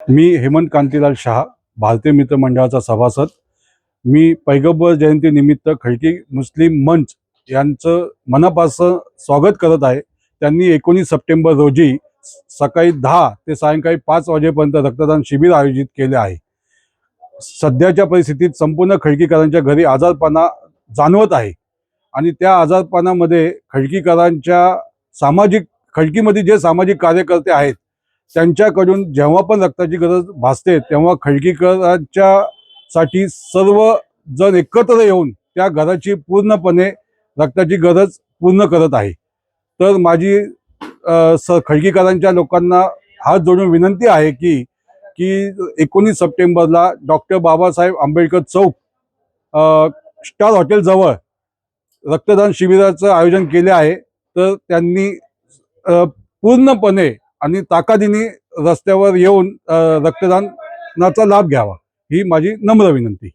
मी हेमंत कांतीलाल शहा, भारतीय मित्र मंडळाचा सभासद। मी पैगंबर जयंती निमित्त खडकी मुस्लिम मंच यांचं मनापासून स्वागत करत आहे। त्यांनी 19 सप्टेंबर रोजी सकाळी 10 ते सायंकाळी 5 वाजेपर्यंत रक्तदान शिबिर आयोजित केले आहे। सध्याच्या परिस्थितीत संपूर्ण खडकीकरांच्या घरी आजारपणा जाणवत आहे आणि त्या आजारपणामध्ये खडकीमध्ये जे सामाजिक कार्यकर्ते आहेत त्यांच्याकडून जेव्हा पण रक्ताची गरज भासते तेव्हा खडकीकरांच्यासाठी सर्व जण एकत्र येऊन त्या घराची पूर्णपणे रक्ताची गरज पूर्ण करत आहे। तर माझी खडकीकरांच्या लोकांना हात जोडून विनंती आहे की 19 सप्टेंबरला डॉक्टर बाबासाहेब आंबेडकर चौक स्टार हॉटेल जवळ रक्तदान शिबिराचं आयोजन केले आहे। तर त्यांनी पूर्णपणे आणि ताकदीने रस्त्यावर येऊन रक्तदानाचा लाभ घ्यावा, ही माझी नम्र विनंती।